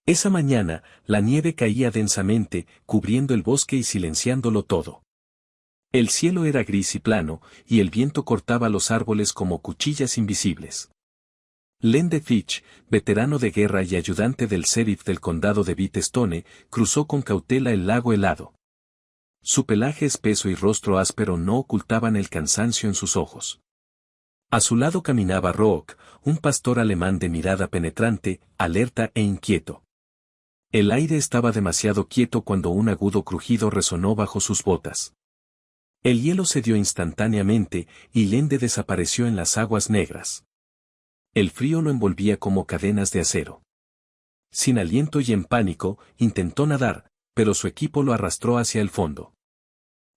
Esa mañana, la nieve caía densamente, cubriendo el bosque y silenciándolo todo. El cielo era gris y plano, y el viento cortaba los árboles como cuchillas invisibles. Lende Fitch, veterano de guerra y ayudante del sheriff del condado de Beatstone, cruzó con cautela el lago helado. Su pelaje espeso y rostro áspero no ocultaban el cansancio en sus ojos. A su lado caminaba Rook, un pastor alemán de mirada penetrante, alerta e inquieto. El aire estaba demasiado quieto cuando un agudo crujido resonó bajo sus botas. El hielo cedió instantáneamente, y Lende desapareció en las aguas negras. El frío lo envolvía como cadenas de acero. Sin aliento y en pánico, intentó nadar, pero su equipo lo arrastró hacia el fondo.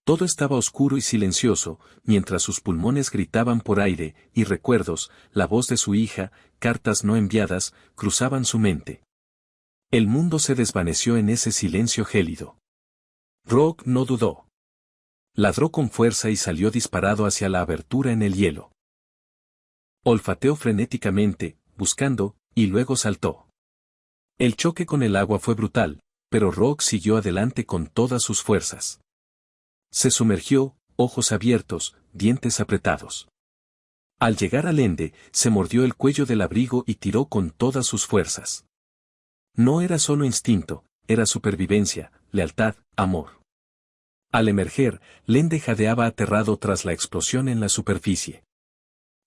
Todo estaba oscuro y silencioso, mientras sus pulmones gritaban por aire, y recuerdos, la voz de su hija, cartas no enviadas, cruzaban su mente. El mundo se desvaneció en ese silencio gélido. Rook no dudó. Ladró con fuerza y salió disparado hacia la abertura en el hielo. Olfateó frenéticamente, buscando, y luego saltó. El choque con el agua fue brutal, pero Rook siguió adelante con todas sus fuerzas. Se sumergió, ojos abiertos, dientes apretados. Al llegar al Lende, se mordió el cuello del abrigo y tiró con todas sus fuerzas. No era solo instinto, era supervivencia, lealtad, amor. Al emerger, Lende jadeaba aterrado tras la explosión en la superficie.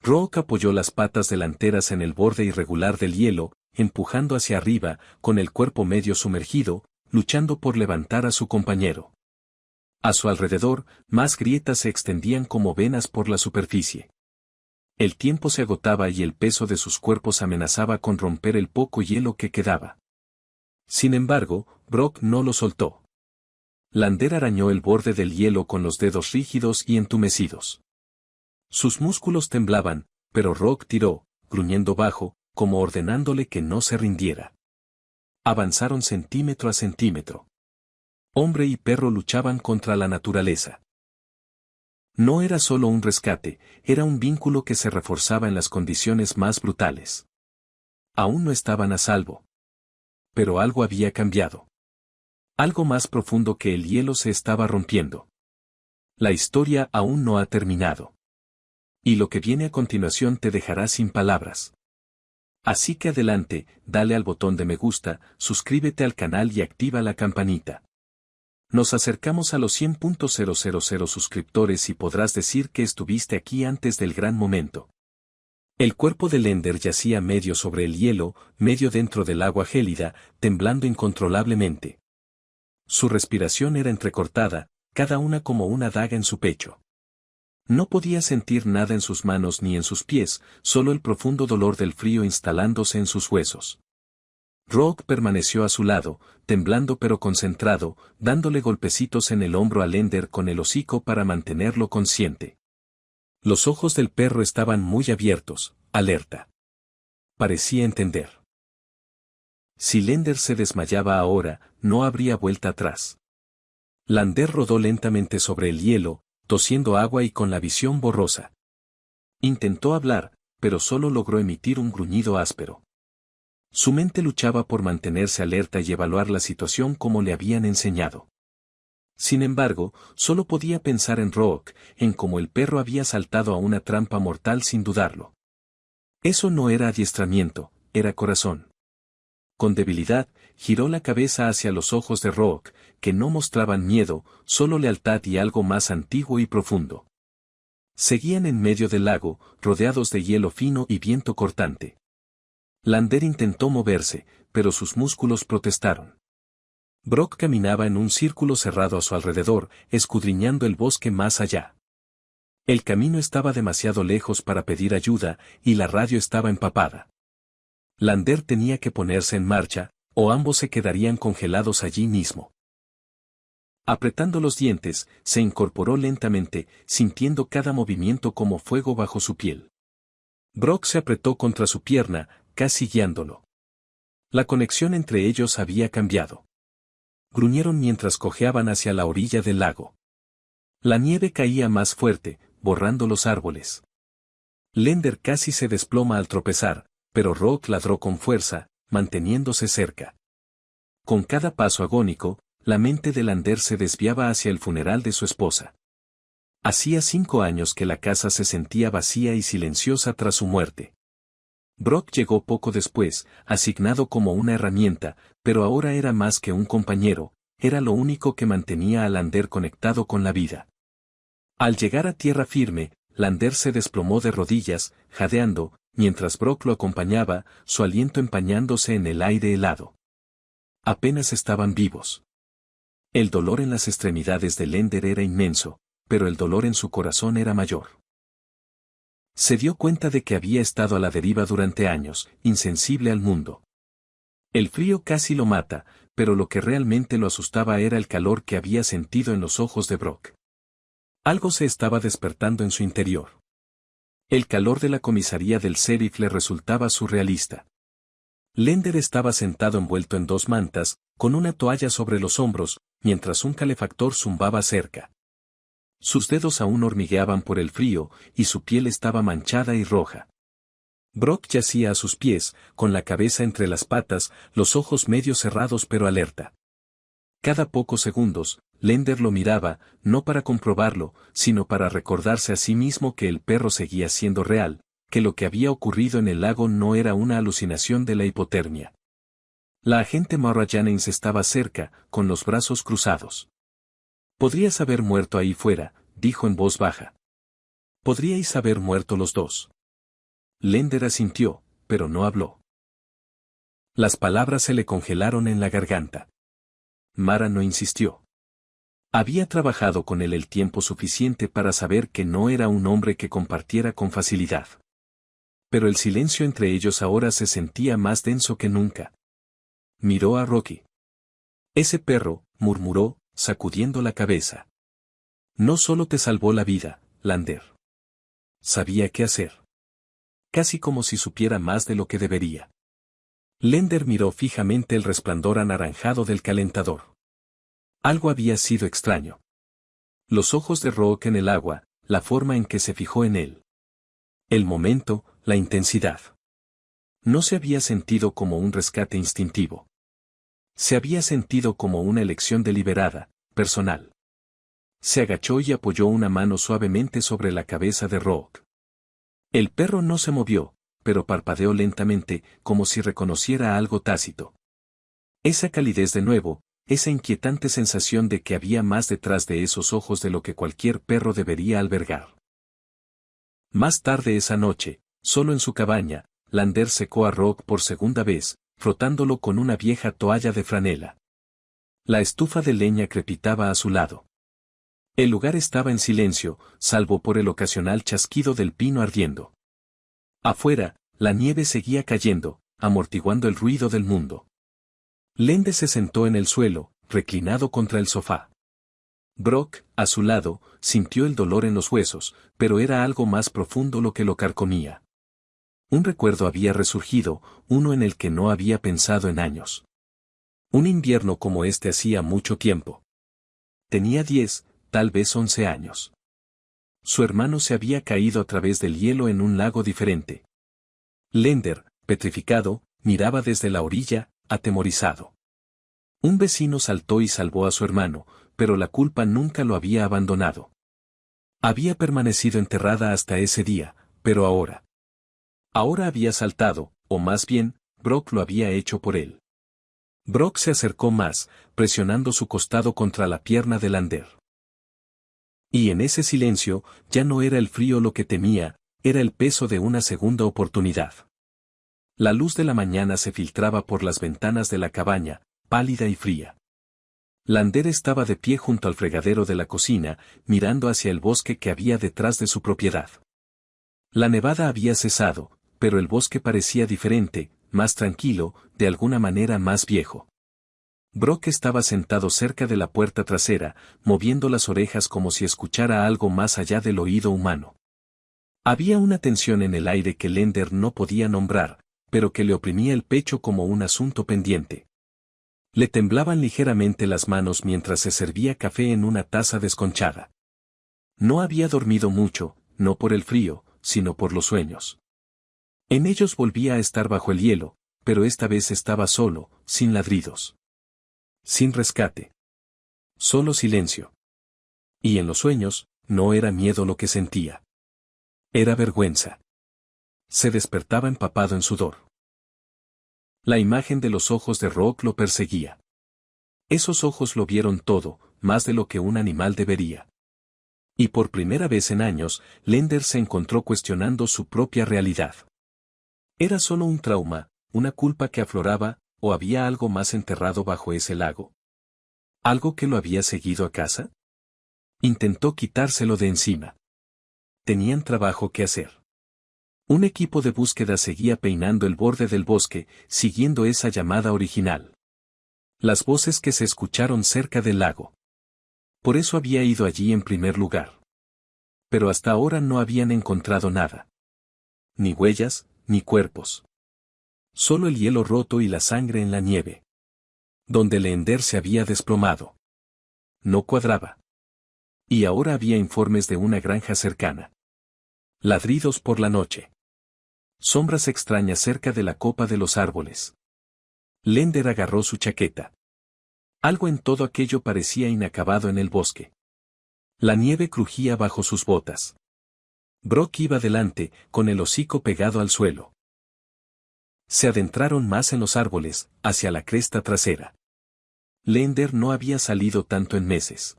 Rook apoyó las patas delanteras en el borde irregular del hielo, empujando hacia arriba, con el cuerpo medio sumergido, luchando por levantar a su compañero. A su alrededor, más grietas se extendían como venas por la superficie. El tiempo se agotaba y el peso de sus cuerpos amenazaba con romper el poco hielo que quedaba. Sin embargo, Rook no lo soltó. Lander arañó el borde del hielo con los dedos rígidos y entumecidos. Sus músculos temblaban, pero Rook tiró, gruñendo bajo, como ordenándole que no se rindiera. Avanzaron centímetro a centímetro. Hombre y perro luchaban contra la naturaleza. No era solo un rescate, era un vínculo que se reforzaba en las condiciones más brutales. Aún no estaban a salvo. Pero algo había cambiado. Algo más profundo que el hielo se estaba rompiendo. La historia aún no ha terminado. Y lo que viene a continuación te dejará sin palabras. Así que adelante, dale al botón de me gusta, suscríbete al canal y activa la campanita. Nos acercamos a los 100.000 suscriptores y podrás decir que estuviste aquí antes del gran momento. El cuerpo de Lender yacía medio sobre el hielo, medio dentro del agua gélida, temblando incontrolablemente. Su respiración era entrecortada, cada una como una daga en su pecho. No podía sentir nada en sus manos ni en sus pies, solo el profundo dolor del frío instalándose en sus huesos. Rook permaneció a su lado, temblando pero concentrado, dándole golpecitos en el hombro a Lender con el hocico para mantenerlo consciente. Los ojos del perro estaban muy abiertos, alerta. Parecía entender. Si Lender se desmayaba ahora, no habría vuelta atrás. Lander rodó lentamente sobre el hielo, tosiendo agua y con la visión borrosa. Intentó hablar, pero solo logró emitir un gruñido áspero. Su mente luchaba por mantenerse alerta y evaluar la situación como le habían enseñado. Sin embargo, solo podía pensar en Rook, en cómo el perro había saltado a una trampa mortal sin dudarlo. Eso no era adiestramiento, era corazón. Con debilidad, giró la cabeza hacia los ojos de Rook, que no mostraban miedo, solo lealtad y algo más antiguo y profundo. Seguían en medio del lago, rodeados de hielo fino y viento cortante. Lander intentó moverse, pero sus músculos protestaron. Brock caminaba en un círculo cerrado a su alrededor, escudriñando el bosque más allá. El camino estaba demasiado lejos para pedir ayuda, y la radio estaba empapada. Lander tenía que ponerse en marcha, o ambos se quedarían congelados allí mismo. Apretando los dientes, se incorporó lentamente, sintiendo cada movimiento como fuego bajo su piel. Brock se apretó contra su pierna, casi guiándolo. La conexión entre ellos había cambiado. Gruñeron mientras cojeaban hacia la orilla del lago. La nieve caía más fuerte, borrando los árboles. Lender casi se desploma al tropezar, pero Rook ladró con fuerza, manteniéndose cerca. Con cada paso agónico, la mente de Lander se desviaba hacia el funeral de su esposa. Hacía 5 años que la casa se sentía vacía y silenciosa tras su muerte. Brock llegó poco después, asignado como una herramienta, pero ahora era más que un compañero, era lo único que mantenía a Lander conectado con la vida. Al llegar a tierra firme, Lander se desplomó de rodillas, jadeando, mientras Brock lo acompañaba, su aliento empañándose en el aire helado. Apenas estaban vivos. El dolor en las extremidades de Lander era inmenso, pero el dolor en su corazón era mayor. Se dio cuenta de que había estado a la deriva durante años, insensible al mundo. El frío casi lo mata, pero lo que realmente lo asustaba era el calor que había sentido en los ojos de Brock. Algo se estaba despertando en su interior. El calor de la comisaría del sheriff le resultaba surrealista. Lander estaba sentado envuelto en 2 mantas, con una toalla sobre los hombros, mientras un calefactor zumbaba cerca. Sus dedos aún hormigueaban por el frío, y su piel estaba manchada y roja. Brock yacía a sus pies, con la cabeza entre las patas, los ojos medio cerrados pero alerta. Cada pocos segundos, Lander lo miraba, no para comprobarlo, sino para recordarse a sí mismo que el perro seguía siendo real, que lo que había ocurrido en el lago no era una alucinación de la hipotermia. La agente Maura Jennings estaba cerca, con los brazos cruzados. «Podrías haber muerto ahí fuera», dijo en voz baja. «Podríais haber muerto los dos». Lander asintió, pero no habló. Las palabras se le congelaron en la garganta. Mara no insistió. Había trabajado con él el tiempo suficiente para saber que no era un hombre que compartiera con facilidad. Pero el silencio entre ellos ahora se sentía más denso que nunca. Miró a Rocky. «Ese perro», murmuró, sacudiendo la cabeza. «No solo te salvó la vida, Lander. Sabía qué hacer». Casi como si supiera más de lo que debería. Lander miró fijamente el resplandor anaranjado del calentador. Algo había sido extraño. Los ojos de Rock en el agua, la forma en que se fijó en él. El momento, la intensidad. No se había sentido como un rescate instintivo. Se había sentido como una elección deliberada, personal. Se agachó y apoyó una mano suavemente sobre la cabeza de Rock. El perro no se movió, pero parpadeó lentamente, como si reconociera algo tácito. Esa calidez de nuevo, esa inquietante sensación de que había más detrás de esos ojos de lo que cualquier perro debería albergar. Más tarde esa noche, solo en su cabaña, Lander secó a Rock por segunda vez, frotándolo con una vieja toalla de franela. La estufa de leña crepitaba a su lado. El lugar estaba en silencio, salvo por el ocasional chasquido del pino ardiendo. Afuera, la nieve seguía cayendo, amortiguando el ruido del mundo. Lander se sentó en el suelo, reclinado contra el sofá. Brock, a su lado, sintió el dolor en los huesos, pero era algo más profundo lo que lo carcomía. Un recuerdo había resurgido, uno en el que no había pensado en años. Un invierno como este hacía mucho tiempo. Tenía 10, tal vez 11 años. Su hermano se había caído a través del hielo en un lago diferente. Lander, petrificado, miraba desde la orilla, atemorizado. Un vecino saltó y salvó a su hermano, pero la culpa nunca lo había abandonado. Había permanecido enterrada hasta ese día, pero ahora. Ahora había saltado, o más bien, Brock lo había hecho por él. Brock se acercó más, presionando su costado contra la pierna de Lander. Y en ese silencio, ya no era el frío lo que temía, era el peso de una segunda oportunidad. La luz de la mañana se filtraba por las ventanas de la cabaña, pálida y fría. Lander estaba de pie junto al fregadero de la cocina, mirando hacia el bosque que había detrás de su propiedad. La nevada había cesado, pero el bosque parecía diferente, más tranquilo, de alguna manera más viejo. Brock estaba sentado cerca de la puerta trasera, moviendo las orejas como si escuchara algo más allá del oído humano. Había una tensión en el aire que Lander no podía nombrar, pero que le oprimía el pecho como un asunto pendiente. Le temblaban ligeramente las manos mientras se servía café en una taza desconchada. No había dormido mucho, no por el frío, sino por los sueños. En ellos volvía a estar bajo el hielo, pero esta vez estaba solo, sin ladridos. Sin rescate. Solo silencio. Y en los sueños, no era miedo lo que sentía. Era vergüenza. Se despertaba empapado en sudor. La imagen de los ojos de Rock lo perseguía. Esos ojos lo vieron todo, más de lo que un animal debería. Y por primera vez en años, Lender se encontró cuestionando su propia realidad. ¿Era solo un trauma, una culpa que afloraba, o había algo más enterrado bajo ese lago? ¿Algo que lo había seguido a casa? Intentó quitárselo de encima. Tenían trabajo que hacer. Un equipo de búsqueda seguía peinando el borde del bosque, siguiendo esa llamada original. Las voces que se escucharon cerca del lago. Por eso había ido allí en primer lugar. Pero hasta ahora no habían encontrado nada. Ni huellas, ni cuerpos. Solo el hielo roto y la sangre en la nieve. Donde Leander se había desplomado. No cuadraba. Y ahora había informes de una granja cercana. Ladridos por la noche. Sombras extrañas cerca de la copa de los árboles. Lender agarró su chaqueta. Algo en todo aquello parecía inacabado en el bosque. La nieve crujía bajo sus botas. Brock iba delante, con el hocico pegado al suelo. Se adentraron más en los árboles, hacia la cresta trasera. Lender no había salido tanto en meses.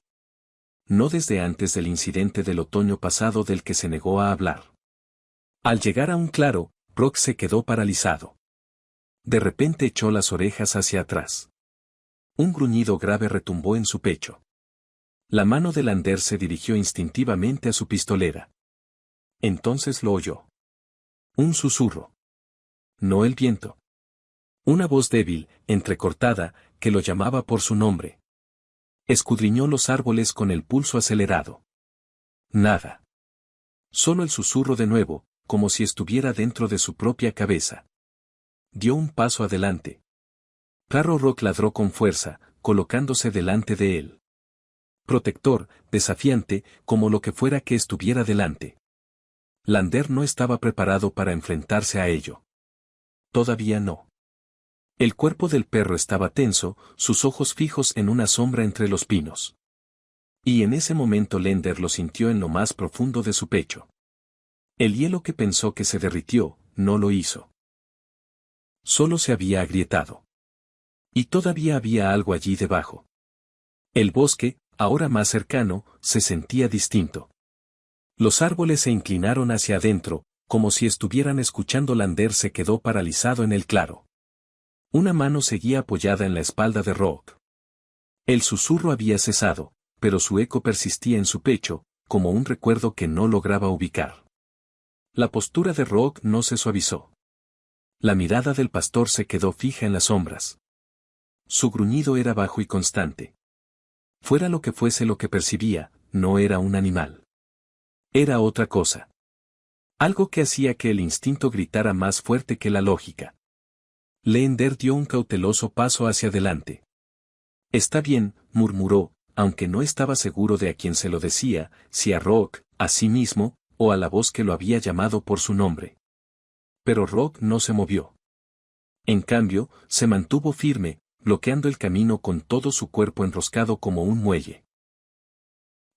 No desde antes del incidente del otoño pasado del que se negó a hablar. Al llegar a un claro, Brock se quedó paralizado. De repente echó las orejas hacia atrás. Un gruñido grave retumbó en su pecho. La mano de Lender se dirigió instintivamente a su pistolera. Entonces lo oyó. Un susurro. No el viento. Una voz débil, entrecortada, que lo llamaba por su nombre. Escudriñó los árboles con el pulso acelerado. Nada. Solo el susurro de nuevo, como si estuviera dentro de su propia cabeza. Dio un paso adelante. Claro, Rock ladró con fuerza, colocándose delante de él. Protector, desafiante, como lo que fuera que estuviera delante. Lender no estaba preparado para enfrentarse a ello. Todavía no. El cuerpo del perro estaba tenso, sus ojos fijos en una sombra entre los pinos. Y en ese momento Lender lo sintió en lo más profundo de su pecho. El hielo que pensó que se derritió, no lo hizo. Solo se había agrietado. Y todavía había algo allí debajo. El bosque, ahora más cercano, se sentía distinto. Los árboles se inclinaron hacia adentro, como si estuvieran escuchando. Lender se quedó paralizado en el claro. Una mano seguía apoyada en la espalda de Rock. El susurro había cesado, pero su eco persistía en su pecho, como un recuerdo que no lograba ubicar. La postura de Rock no se suavizó. La mirada del pastor se quedó fija en las sombras. Su gruñido era bajo y constante. Fuera lo que fuese lo que percibía, no era un animal. Era otra cosa. Algo que hacía que el instinto gritara más fuerte que la lógica. Lender dio un cauteloso paso hacia adelante. Está bien, murmuró, aunque no estaba seguro de a quién se lo decía, si a Rock, a sí mismo, o a la voz que lo había llamado por su nombre. Pero Rock no se movió. En cambio, se mantuvo firme, bloqueando el camino con todo su cuerpo enroscado como un muelle.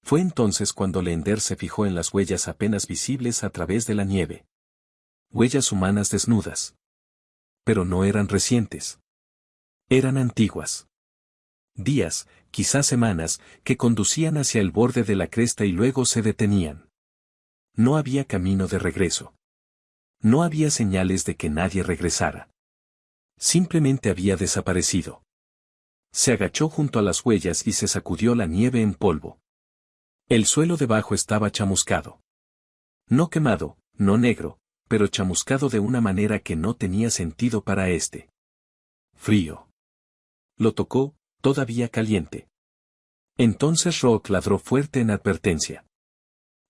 Fue entonces cuando Lender se fijó en las huellas apenas visibles a través de la nieve. Huellas humanas desnudas. Pero no eran recientes. Eran antiguas. Días, quizás semanas, que conducían hacia el borde de la cresta y luego se detenían. No había camino de regreso. No había señales de que nadie regresara. Simplemente había desaparecido. Se agachó junto a las huellas y se sacudió la nieve en polvo. El suelo debajo estaba chamuscado. No quemado, no negro, pero chamuscado de una manera que no tenía sentido para éste. Frío. Lo tocó, todavía caliente. Entonces Rock ladró fuerte en advertencia.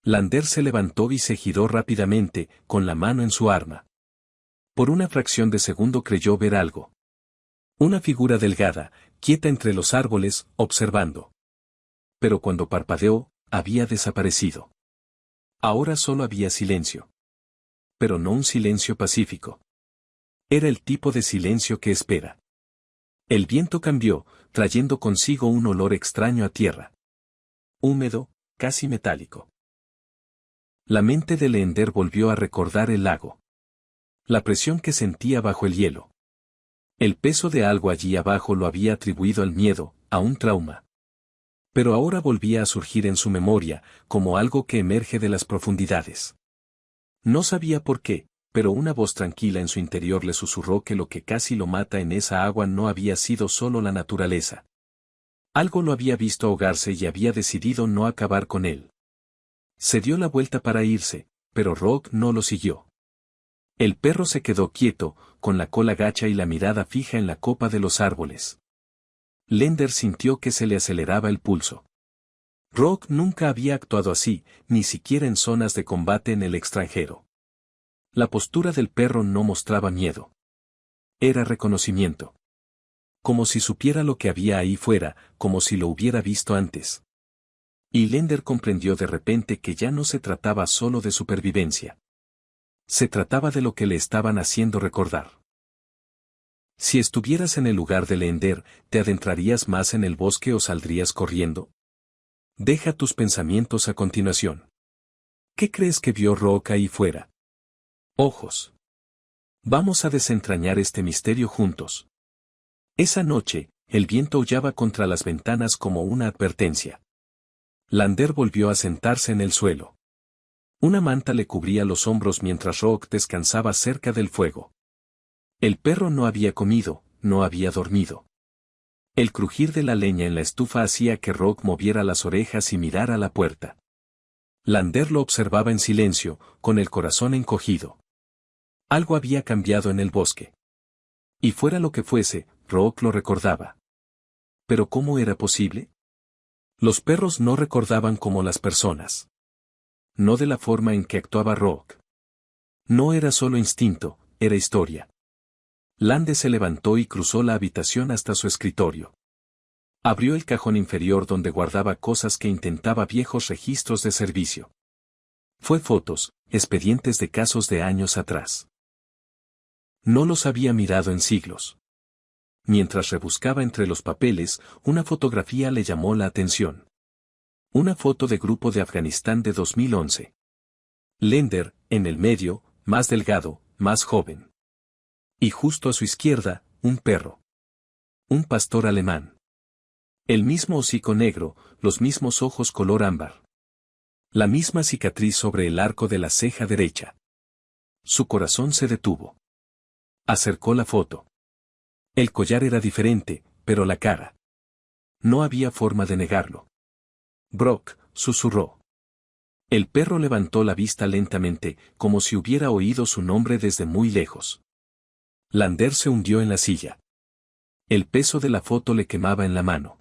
Lender se levantó y se giró rápidamente, con la mano en su arma. Por una fracción de segundo creyó ver algo. Una figura delgada, quieta entre los árboles, observando. Pero cuando parpadeó, había desaparecido. Ahora solo había silencio. Pero no un silencio pacífico. Era el tipo de silencio que espera. El viento cambió, trayendo consigo un olor extraño a tierra. Húmedo, casi metálico. La mente de Leander volvió a recordar el lago. La presión que sentía bajo el hielo. El peso de algo allí abajo lo había atribuido al miedo, a un trauma. Pero ahora volvía a surgir en su memoria, como algo que emerge de las profundidades. No sabía por qué, pero una voz tranquila en su interior le susurró que lo que casi lo mata en esa agua no había sido solo la naturaleza. Algo lo había visto ahogarse y había decidido no acabar con él. Se dio la vuelta para irse, pero Rock no lo siguió. El perro se quedó quieto, con la cola gacha y la mirada fija en la copa de los árboles. Leander sintió que se le aceleraba el pulso. Rock nunca había actuado así, ni siquiera en zonas de combate en el extranjero. La postura del perro no mostraba miedo. Era reconocimiento. Como si supiera lo que había ahí fuera, como si lo hubiera visto antes. Y Leander comprendió de repente que ya no se trataba solo de supervivencia. Se trataba de lo que le estaban haciendo recordar. Si estuvieras en el lugar de Leander, ¿te adentrarías más en el bosque o saldrías corriendo? Deja tus pensamientos a continuación. ¿Qué crees que vio Rock ahí fuera? Ojos. Vamos a desentrañar este misterio juntos. Esa noche, el viento aullaba contra las ventanas como una advertencia. Leander volvió a sentarse en el suelo. Una manta le cubría los hombros mientras Rock descansaba cerca del fuego. El perro no había comido, no había dormido. El crujir de la leña en la estufa hacía que Rock moviera las orejas y mirara a la puerta. Leander lo observaba en silencio, con el corazón encogido. Algo había cambiado en el bosque. Y fuera lo que fuese, Rock lo recordaba. ¿Pero cómo era posible? Los perros no recordaban como las personas. No de la forma en que actuaba Rock. No era solo instinto, era historia. Leander se levantó y cruzó la habitación hasta su escritorio. Abrió el cajón inferior donde guardaba cosas que intentaba viejos registros de servicio. Fue fotos, expedientes de casos de años atrás. No los había mirado en siglos. Mientras rebuscaba entre los papeles, una fotografía le llamó la atención. Una foto de grupo de Afganistán de 2011. Leander, en el medio, más delgado, más joven. Y justo a su izquierda, un perro. Un pastor alemán. El mismo hocico negro, los mismos ojos color ámbar. La misma cicatriz sobre el arco de la ceja derecha. Su corazón se detuvo. Acercó la foto. El collar era diferente, pero la cara. No había forma de negarlo. Brock, susurró. El perro levantó la vista lentamente, como si hubiera oído su nombre desde muy lejos. Leander se hundió en la silla. El peso de la foto le quemaba en la mano.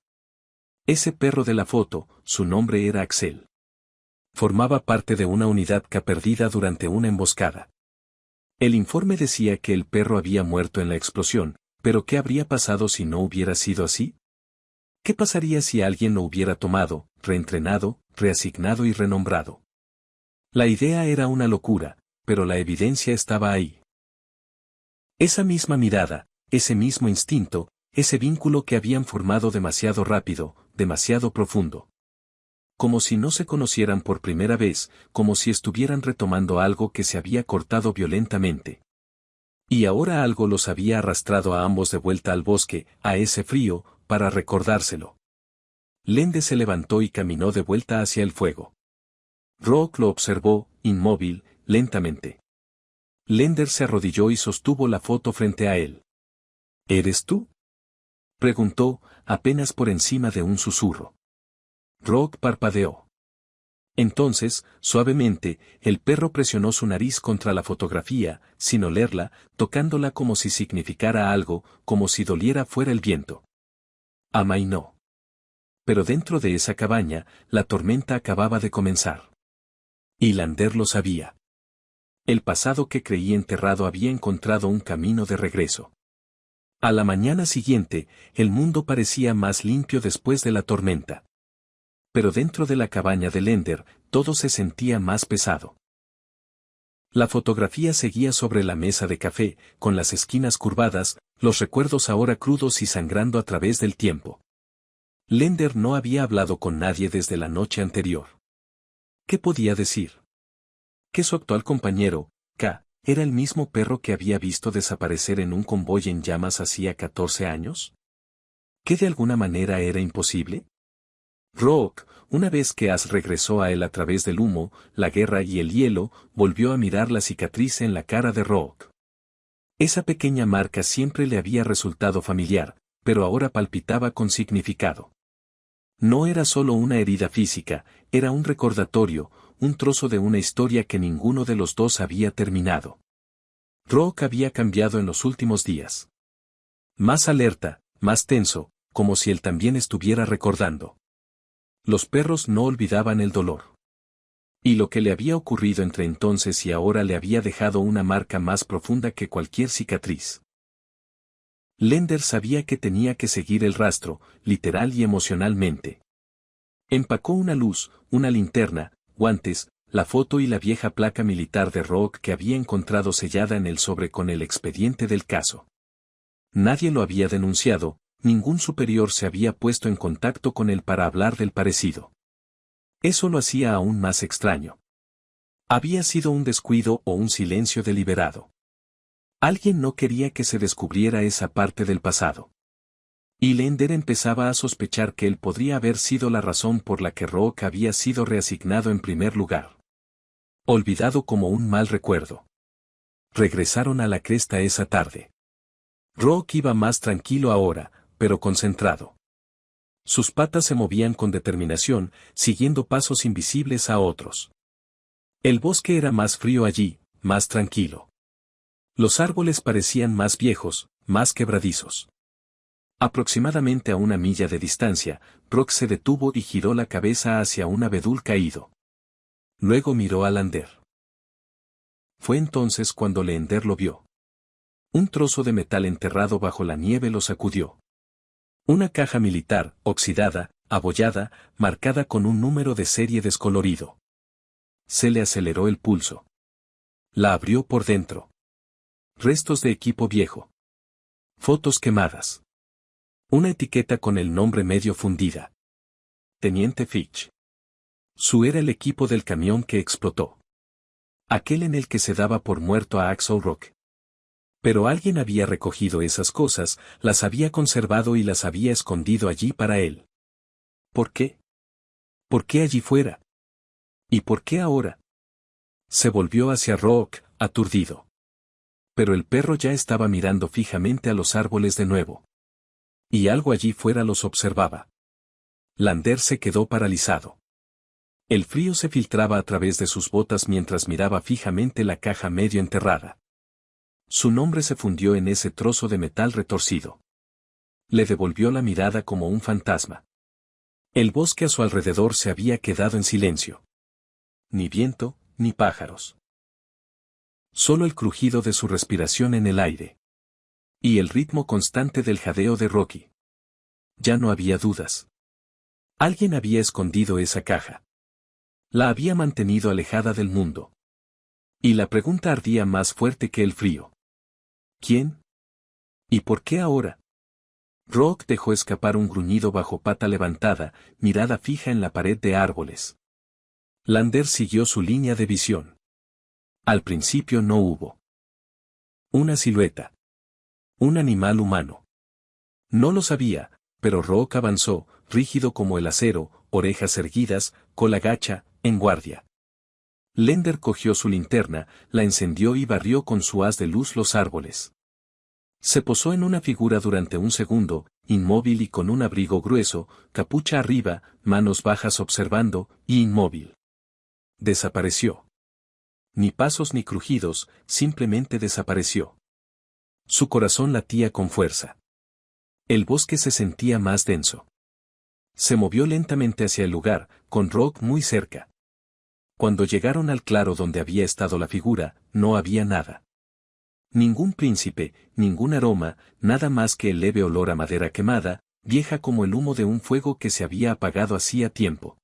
Ese perro de la foto, su nombre era Axel. Formaba parte de una unidad que perdida durante una emboscada. El informe decía que el perro había muerto en la explosión, pero ¿qué habría pasado si no hubiera sido así? ¿Qué pasaría si alguien lo hubiera tomado, reentrenado, reasignado y renombrado? La idea era una locura, pero la evidencia estaba ahí. Esa misma mirada, ese mismo instinto, ese vínculo que habían formado demasiado rápido, demasiado profundo. Como si no se conocieran por primera vez, como si estuvieran retomando algo que se había cortado violentamente. Y ahora algo los había arrastrado a ambos de vuelta al bosque, a ese frío, para recordárselo. Leander se levantó y caminó de vuelta hacia el fuego. Rock lo observó, inmóvil, lentamente. Leander se arrodilló y sostuvo la foto frente a él. ¿Eres tú?, preguntó, apenas por encima de un susurro. Rock parpadeó. Entonces, suavemente, el perro presionó su nariz contra la fotografía, sin olerla, tocándola como si significara algo, como si doliera fuera el viento. Amainó. Pero dentro de esa cabaña, la tormenta acababa de comenzar. Y Leander lo sabía. El pasado que creía enterrado había encontrado un camino de regreso. A la mañana siguiente, el mundo parecía más limpio después de la tormenta. Pero dentro de la cabaña de Leander, todo se sentía más pesado. La fotografía seguía sobre la mesa de café, con las esquinas curvadas, los recuerdos ahora crudos y sangrando a través del tiempo. Lender no había hablado con nadie desde la noche anterior. ¿Qué podía decir? Que su actual compañero, K, era el mismo perro que había visto desaparecer en un convoy en llamas hacía 14 años. ¿Que de alguna manera era imposible? Rook, una vez que Ash regresó a él a través del humo, la guerra y el hielo, volvió a mirar la cicatriz en la cara de Rook. Esa pequeña marca siempre le había resultado familiar, pero ahora palpitaba con significado. No era solo una herida física, era un recordatorio, un trozo de una historia que ninguno de los dos había terminado. Rook había cambiado en los últimos días. Más alerta, más tenso, como si él también estuviera recordando. Los perros no olvidaban el dolor. Y lo que le había ocurrido entre entonces y ahora le había dejado una marca más profunda que cualquier cicatriz. Lender sabía que tenía que seguir el rastro, literal y emocionalmente. Empacó una luz, una linterna, guantes, la foto y la vieja placa militar de Rook que había encontrado sellada en el sobre con el expediente del caso. Nadie lo había denunciado, ningún superior se había puesto en contacto con él para hablar del parecido. Eso lo hacía aún más extraño. Había sido un descuido o un silencio deliberado. Alguien no quería que se descubriera esa parte del pasado. Y Lender empezaba a sospechar que él podría haber sido la razón por la que Rook había sido reasignado en primer lugar. Olvidado como un mal recuerdo. Regresaron a la cresta esa tarde. Rook iba más tranquilo ahora, pero concentrado. Sus patas se movían con determinación, siguiendo pasos invisibles a otros. El bosque era más frío allí, más tranquilo. Los árboles parecían más viejos, más quebradizos. Aproximadamente a una milla de distancia, Rook se detuvo y giró la cabeza hacia un abedul caído. Luego miró a Lender. Fue entonces cuando Lender lo vio. Un trozo de metal enterrado bajo la nieve lo sacudió. Una caja militar, oxidada, abollada, marcada con un número de serie descolorido. Se le aceleró el pulso. La abrió por dentro. Restos de equipo viejo. Fotos quemadas. Una etiqueta con el nombre medio fundida. Teniente Fitch. Su era el equipo del camión que explotó. Aquel en el que se daba por muerto a Axel Rock. Pero alguien había recogido esas cosas, las había conservado y las había escondido allí para él. ¿Por qué? ¿Por qué allí fuera? ¿Y por qué ahora? Se volvió hacia Rook, aturdido. Pero el perro ya estaba mirando fijamente a los árboles de nuevo. Y algo allí fuera los observaba. Lender se quedó paralizado. El frío se filtraba a través de sus botas mientras miraba fijamente la caja medio enterrada. Su nombre se fundió en ese trozo de metal retorcido. Le devolvió la mirada como un fantasma. El bosque a su alrededor se había quedado en silencio. Ni viento, ni pájaros. Solo el crujido de su respiración en el aire. Y el ritmo constante del jadeo de Rocky. Ya no había dudas. Alguien había escondido esa caja. La había mantenido alejada del mundo. Y la pregunta ardía más fuerte que el frío. ¿Quién? ¿Y por qué ahora? Rook dejó escapar un gruñido bajo pata levantada, mirada fija en la pared de árboles. Lender siguió su línea de visión. Al principio no hubo. Una silueta. Un animal humano. No lo sabía, pero Rook avanzó, rígido como el acero, orejas erguidas, cola gacha, en guardia. Lender cogió su linterna, la encendió y barrió con su haz de luz los árboles. Se posó en una figura durante un segundo, inmóvil y con un abrigo grueso, capucha arriba, manos bajas observando, y inmóvil. Desapareció. Ni pasos ni crujidos, simplemente desapareció. Su corazón latía con fuerza. El bosque se sentía más denso. Se movió lentamente hacia el lugar, con Rook muy cerca. Cuando llegaron al claro donde había estado la figura, no había nada. Ningún príncipe, ningún aroma, nada más que el leve olor a madera quemada, vieja como el humo de un fuego que se había apagado hacía tiempo.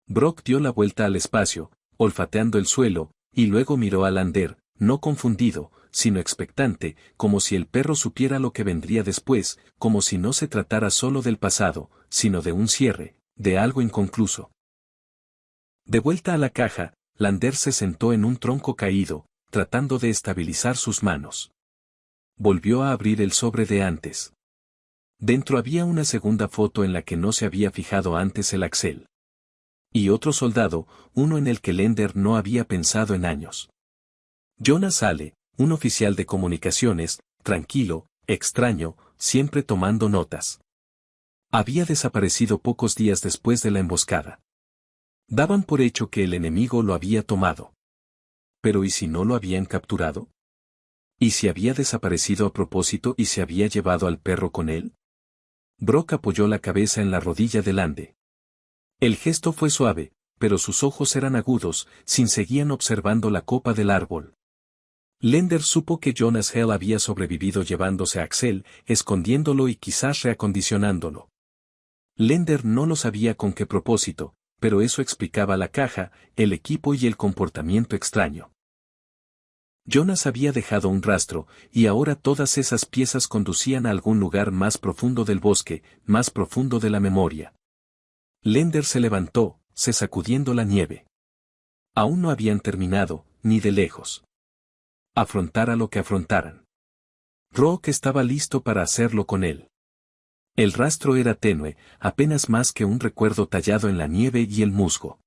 Brock dio la vuelta al espacio, olfateando el suelo, y luego miró a Lender, no confundido, sino expectante, como si el perro supiera lo que vendría después, como si no se tratara solo del pasado, sino de un cierre, de algo inconcluso. De vuelta a la caja, Lander se sentó en un tronco caído, tratando de estabilizar sus manos. Volvió a abrir el sobre de antes. Dentro había una segunda foto en la que no se había fijado antes el Axel. Y otro soldado, uno en el que Lander no había pensado en años. Jonas Hale, un oficial de comunicaciones, tranquilo, extraño, siempre tomando notas. Había desaparecido pocos días después de la emboscada. Daban por hecho que el enemigo lo había tomado. Pero ¿y si no lo habían capturado? ¿Y si había desaparecido a propósito y se había llevado al perro con él? Brock apoyó la cabeza en la rodilla de Lande. El gesto fue suave, pero sus ojos eran agudos, sin seguían observando la copa del árbol. Lander supo que Jonas Hale había sobrevivido llevándose a Axel, escondiéndolo y quizás reacondicionándolo. Lander no lo sabía con qué propósito, pero eso explicaba la caja, el equipo y el comportamiento extraño. Jonas había dejado un rastro, y ahora todas esas piezas conducían a algún lugar más profundo del bosque, más profundo de la memoria. Lander se levantó, se sacudiendo la nieve. Aún no habían terminado, ni de lejos. Afrontara lo que afrontaran. Rock estaba listo para hacerlo con él. El rastro era tenue, apenas más que un recuerdo tallado en la nieve y el musgo.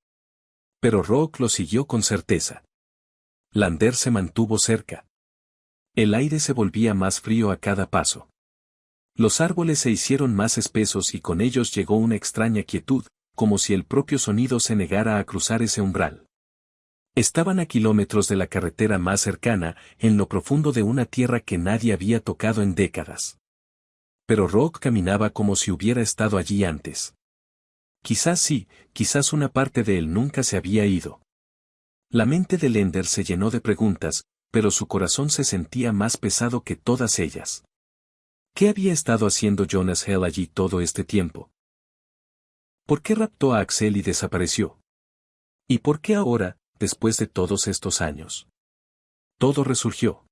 Pero Rock lo siguió con certeza. Lander se mantuvo cerca. El aire se volvía más frío a cada paso. Los árboles se hicieron más espesos y con ellos llegó una extraña quietud, como si el propio sonido se negara a cruzar ese umbral. Estaban a kilómetros de la carretera más cercana, en lo profundo de una tierra que nadie había tocado en décadas. Pero Rock caminaba como si hubiera estado allí antes. Quizás sí, quizás una parte de él nunca se había ido. La mente de Lander se llenó de preguntas, pero su corazón se sentía más pesado que todas ellas. ¿Qué había estado haciendo Jonas Hale allí todo este tiempo? ¿Por qué raptó a Axel y desapareció? ¿Y por qué ahora, después de todos estos años? Todo resurgió.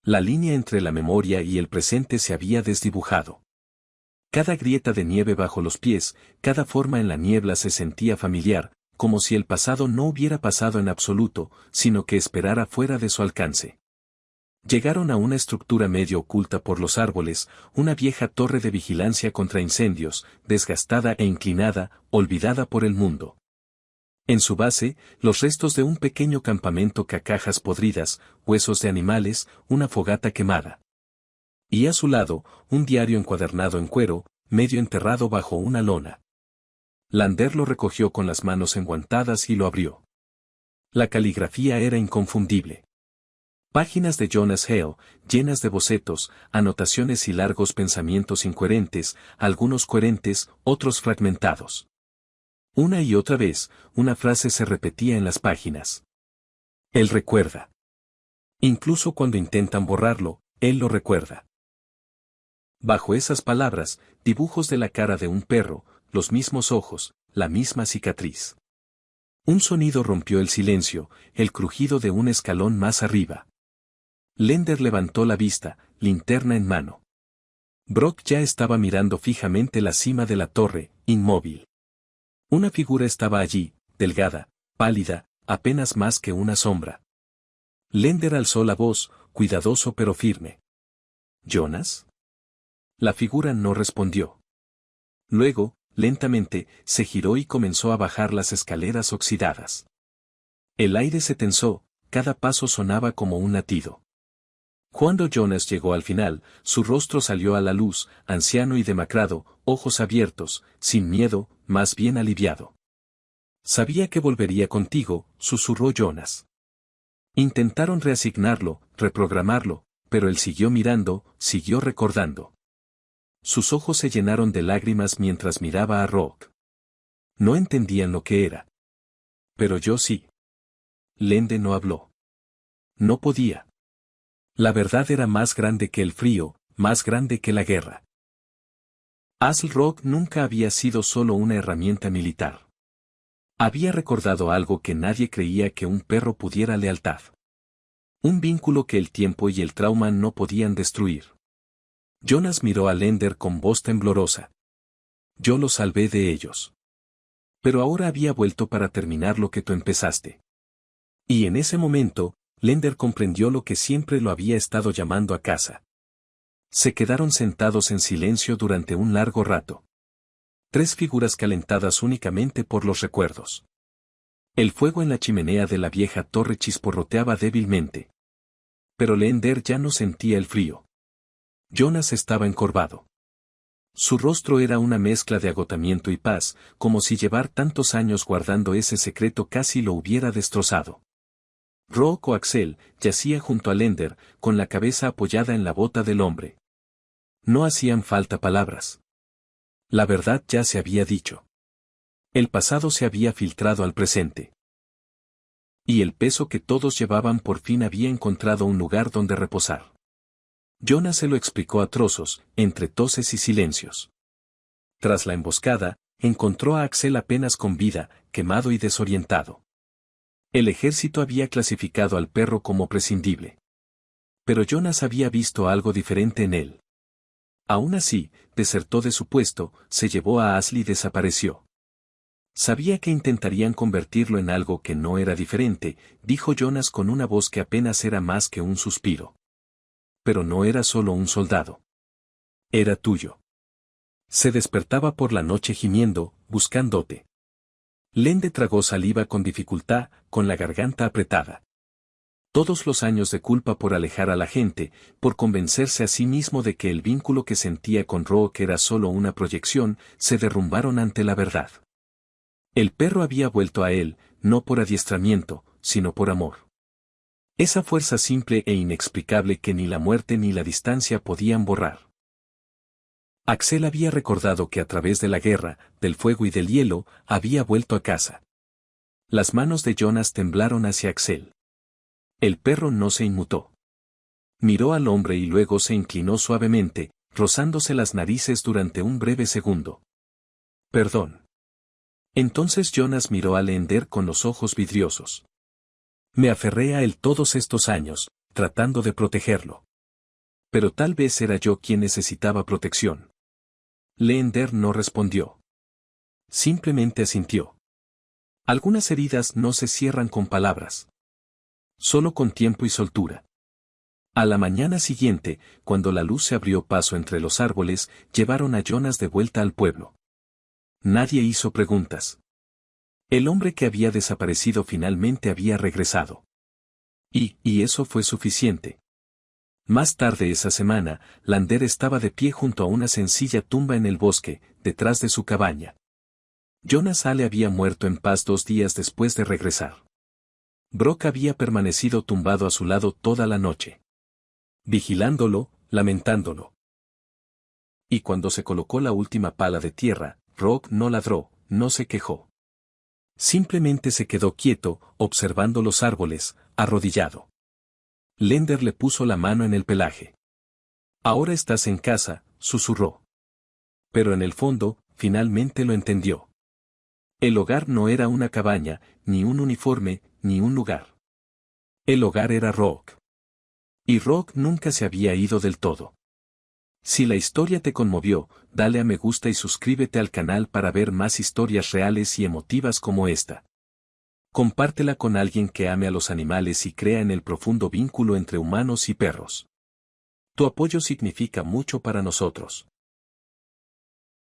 La línea entre la memoria y el presente se había desdibujado. Cada grieta de nieve bajo los pies, cada forma en la niebla se sentía familiar, como si el pasado no hubiera pasado en absoluto, sino que esperara fuera de su alcance. Llegaron a una estructura medio oculta por los árboles, una vieja torre de vigilancia contra incendios, desgastada e inclinada, olvidada por el mundo. En su base, los restos de un pequeño campamento, cajas podridas, huesos de animales, una fogata quemada. Y a su lado, un diario encuadernado en cuero, medio enterrado bajo una lona. Lander lo recogió con las manos enguantadas y lo abrió. La caligrafía era inconfundible. Páginas de Jonas Hale, llenas de bocetos, anotaciones y largos pensamientos incoherentes, algunos coherentes, otros fragmentados. Una y otra vez, una frase se repetía en las páginas. Él recuerda. Incluso cuando intentan borrarlo, él lo recuerda. Bajo esas palabras, dibujos de la cara de un perro, los mismos ojos, la misma cicatriz. Un sonido rompió el silencio, el crujido de un escalón más arriba. Lander levantó la vista, linterna en mano. Brock ya estaba mirando fijamente la cima de la torre, inmóvil. Una figura estaba allí, delgada, pálida, apenas más que una sombra. Lander alzó la voz, cuidadoso pero firme. ¿Jonas? La figura no respondió. Luego, lentamente, se giró y comenzó a bajar las escaleras oxidadas. El aire se tensó, cada paso sonaba como un latido. Cuando Jonas llegó al final, su rostro salió a la luz, anciano y demacrado, ojos abiertos, sin miedo, más bien aliviado. Sabía que volvería contigo, susurró Jonas. Intentaron reasignarlo, reprogramarlo, pero él siguió mirando, siguió recordando. Sus ojos se llenaron de lágrimas mientras miraba a Rock. No entendían lo que era. Pero yo sí. Lende no habló. No podía. La verdad era más grande que el frío, más grande que la guerra. Asl Rock nunca había sido solo una herramienta militar. Había recordado algo que nadie creía, que un perro pudiera lealtad. Un vínculo que el tiempo y el trauma no podían destruir. Jonas miró a Lender con voz temblorosa. Yo lo salvé de ellos. Pero ahora había vuelto para terminar lo que tú empezaste. Y en ese momento, Lender comprendió lo que siempre lo había estado llamando a casa. Se quedaron sentados en silencio durante un largo rato. Tres figuras calentadas únicamente por los recuerdos. El fuego en la chimenea de la vieja torre chisporroteaba débilmente. Pero Lender ya no sentía el frío. Jonas estaba encorvado. Su rostro era una mezcla de agotamiento y paz, como si llevar tantos años guardando ese secreto casi lo hubiera destrozado. Rook o Axel yacía junto a Lender, con la cabeza apoyada en la bota del hombre. No hacían falta palabras. La verdad ya se había dicho. El pasado se había filtrado al presente. Y el peso que todos llevaban por fin había encontrado un lugar donde reposar. Jonas se lo explicó a trozos, entre toses y silencios. Tras la emboscada, encontró a Axel apenas con vida, quemado y desorientado. El ejército había clasificado al perro como prescindible. Pero Jonas había visto algo diferente en él. Aún así, desertó de su puesto, se llevó a Ashley y desapareció. Sabía que intentarían convertirlo en algo que no era diferente, dijo Jonas con una voz que apenas era más que un suspiro. Pero no era solo un soldado. Era tuyo. Se despertaba por la noche gimiendo, buscándote. Lende tragó saliva con dificultad, con la garganta apretada. Todos los años de culpa por alejar a la gente, por convencerse a sí mismo de que el vínculo que sentía con Rook era solo una proyección, se derrumbaron ante la verdad. El perro había vuelto a él, no por adiestramiento, sino por amor. Esa fuerza simple e inexplicable que ni la muerte ni la distancia podían borrar. Axel había recordado que a través de la guerra, del fuego y del hielo, había vuelto a casa. Las manos de Jonas temblaron hacia Axel. El perro no se inmutó. Miró al hombre y luego se inclinó suavemente, rozándose las narices durante un breve segundo. Perdón. Entonces Jonas miró a Lender con los ojos vidriosos. Me aferré a él todos estos años, tratando de protegerlo. Pero tal vez era yo quien necesitaba protección. Lender no respondió. Simplemente asintió. Algunas heridas no se cierran con palabras. Solo con tiempo y soltura. A la mañana siguiente, cuando la luz se abrió paso entre los árboles, llevaron a Jonas de vuelta al pueblo. Nadie hizo preguntas. El hombre que había desaparecido finalmente había regresado. Y eso fue suficiente. Más tarde esa semana, Lander estaba de pie junto a una sencilla tumba en el bosque, detrás de su cabaña. Jonas Ale había muerto en paz 2 días después de regresar. Brock había permanecido tumbado a su lado toda la noche. Vigilándolo, lamentándolo. Y cuando se colocó la última pala de tierra, Rock no ladró, no se quejó. Simplemente se quedó quieto, observando los árboles, arrodillado. Lender le puso la mano en el pelaje. Ahora estás en casa, susurró. Pero en el fondo, finalmente lo entendió. El hogar no era una cabaña, ni un uniforme, ni un lugar. El hogar era Rock. Y Rock nunca se había ido del todo. Si la historia te conmovió, dale a me gusta y suscríbete al canal para ver más historias reales y emotivas como esta. Compártela con alguien que ame a los animales y crea en el profundo vínculo entre humanos y perros. Tu apoyo significa mucho para nosotros.